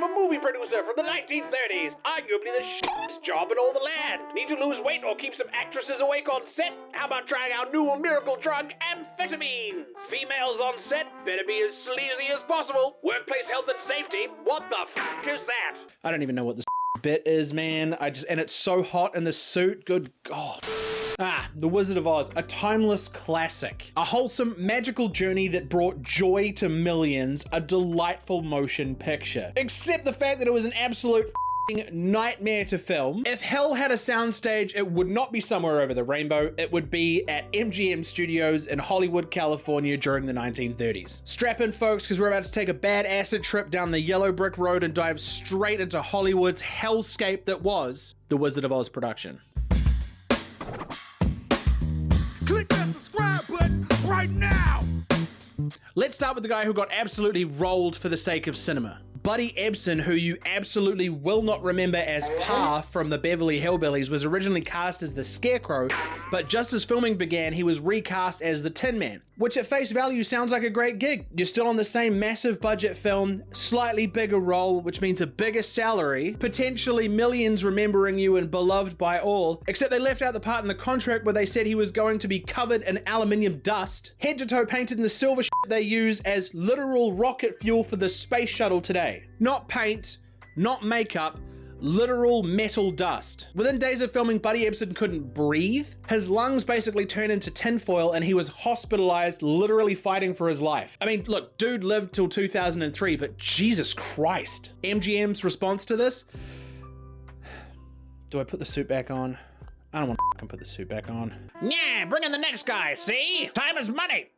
I'm a movie producer from the 1930s, arguably the shittest job in all the land. Need to lose weight or keep some actresses awake on set? How about trying our new miracle drug, amphetamines? Females on set better be as sleazy as possible. Workplace health and safety? What the f*** is that? I don't even know what this bit is, man. And it's so hot in the suit. Good God. The Wizard of Oz, a timeless classic. A wholesome, magical journey that brought joy to millions, a delightful motion picture. Except the fact that it was an absolute nightmare to film. If hell had a soundstage, it would not be somewhere over the rainbow. It would be at MGM Studios in Hollywood, California during the 1930s. Strap in, folks, because we're about to take a bad acid trip down the yellow brick road and dive straight into Hollywood's hellscape that was the Wizard of Oz production. Click that subscribe button right now! Let's start with the guy who got absolutely rolled for the sake of cinema. Buddy Ebsen, who you absolutely will not remember as Pa from the Beverly Hillbillies, was originally cast as the Scarecrow, but just as filming began, he was recast as the Tin Man, which at face value sounds like a great gig. You're still on the same massive budget film, slightly bigger role, which means a bigger salary, potentially millions remembering you and beloved by all, except they left out the part in the contract where they said he was going to be covered in aluminium dust, head to toe painted in the silver they use as literal rocket fuel for the space shuttle today. Not paint, not makeup, literal metal dust. Within days of filming, Buddy Ebsen couldn't breathe. His lungs basically turned into tinfoil and he was hospitalized, literally fighting for his life. I mean, look, dude lived till 2003, but Jesus Christ. MGM's response to this? Do I put the suit back on? I don't want to put the suit back on. Yeah, bring in the next guy, see? Time is money!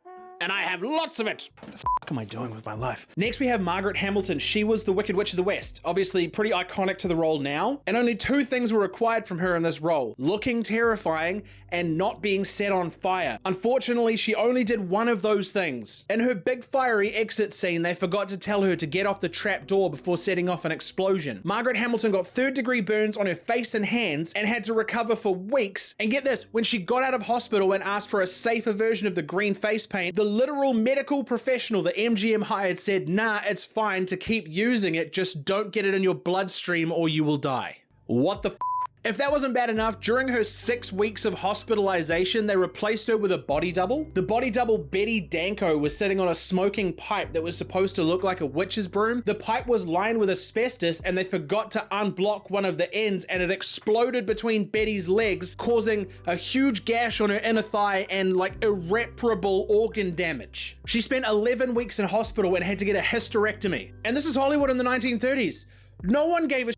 And I have lots of it. What the f am I doing with my life? Next we have Margaret Hamilton. She was the Wicked Witch of the West. Obviously pretty iconic to the role now. And only two things were required from her in this role: looking terrifying and not being set on fire. Unfortunately, she only did one of those things. In her big fiery exit scene, they forgot to tell her to get off the trap door before setting off an explosion. Margaret Hamilton got third-degree burns on her face and hands and had to recover for weeks. And get this, when she got out of hospital and asked for a safer version of the green face paint, the literal medical professional that MGM hired said, nah, it's fine to keep using it, just don't get it in your bloodstream or you will die. What the f? If that wasn't bad enough, during her 6 weeks of hospitalization, they replaced her with a body double. The body double, Betty Danko, was sitting on a smoking pipe that was supposed to look like a witch's broom. The pipe was lined with asbestos and they forgot to unblock one of the ends and it exploded between Betty's legs, causing a huge gash on her inner thigh and like irreparable organ damage. She spent 11 weeks in hospital and had to get a hysterectomy. And this is Hollywood in the 1930s. No one gave a shit.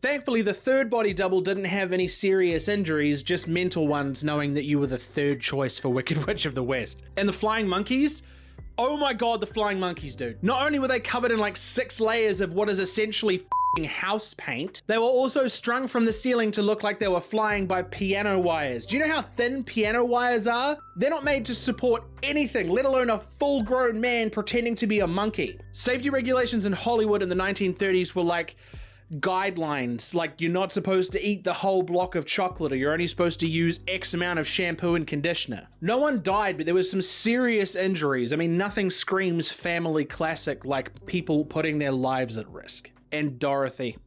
Thankfully, the third body double didn't have any serious injuries, just mental ones, knowing that you were the third choice for Wicked Witch of the West. And the flying monkeys? Oh my God, the flying monkeys, dude. Not only were they covered in like 6 layers of what is essentially house paint, they were also strung from the ceiling to look like they were flying by piano wires. Do you know how thin piano wires are? They're not made to support anything, let alone a full-grown man pretending to be a monkey. Safety regulations in Hollywood in the 1930s were like guidelines, like you're not supposed to eat the whole block of chocolate or you're only supposed to use X amount of shampoo and conditioner. No one died, but there was some serious injuries. I mean, nothing screams family classic like people putting their lives at risk. And Dorothy.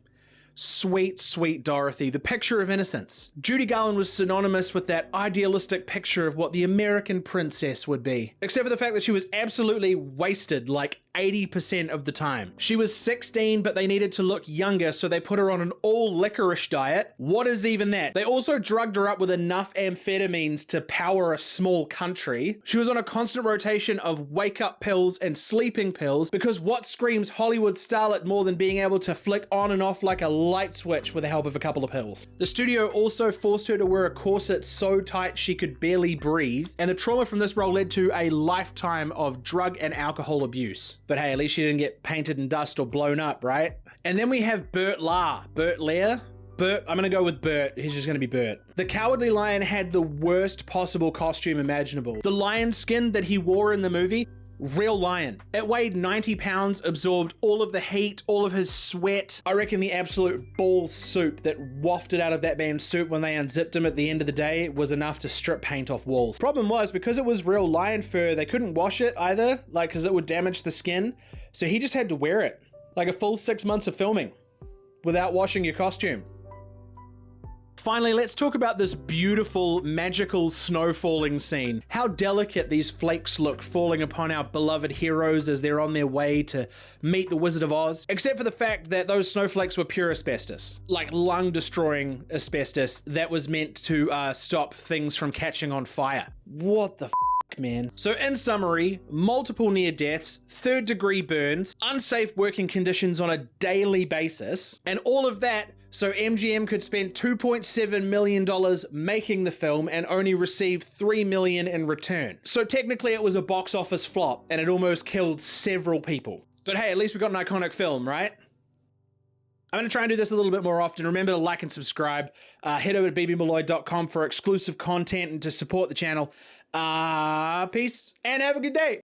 Sweet, sweet Dorothy, the picture of innocence. Judy Garland was synonymous with that idealistic picture of what the American princess would be. Except for the fact that she was absolutely wasted like 80% of the time. She was 16, but they needed to look younger, so they put her on an all licorice diet. What is even that? They also drugged her up with enough amphetamines to power a small country. She was on a constant rotation of wake-up pills and sleeping pills, because what screams Hollywood starlet more than being able to flick on and off like a light switch with the help of a couple of pills? The studio also forced her to wear a corset so tight she could barely breathe, and the trauma from this role led to a lifetime of drug and alcohol abuse. But hey, at least she didn't get painted in dust or blown up, right? And then we have Bert Lahr. Bert, I'm gonna go with Bert. He's just gonna be Bert. The Cowardly Lion had the worst possible costume imaginable. The lion skin that he wore in the movie, real lion. It weighed 90 pounds, absorbed all of the heat, all of his sweat. I reckon the absolute ball soup that wafted out of that man's suit when they unzipped him at the end of the day was enough to strip paint off walls. Problem was, because it was real lion fur, they couldn't wash it either, like, because it would damage the skin. So he just had to wear it. Like a full 6 months of filming without washing your costume. Finally, let's talk about this beautiful, magical snow falling scene. How delicate these flakes look falling upon our beloved heroes as they're on their way to meet the Wizard of Oz. Except for the fact that those snowflakes were pure asbestos. Like lung-destroying asbestos that was meant to stop things from catching on fire. What the man. So in summary, multiple near deaths, 3rd degree burns, unsafe working conditions on a daily basis, and all of that so MGM could spend $2.7 million making the film and only receive $3 million in return. So technically it was a box office flop and it almost killed several people. But hey, at least we got an iconic film, right? I'm going to try and do this a little bit more often. Remember to like and subscribe. Head over to bbmalloy.com for exclusive content and to support the channel. Peace and have a good day.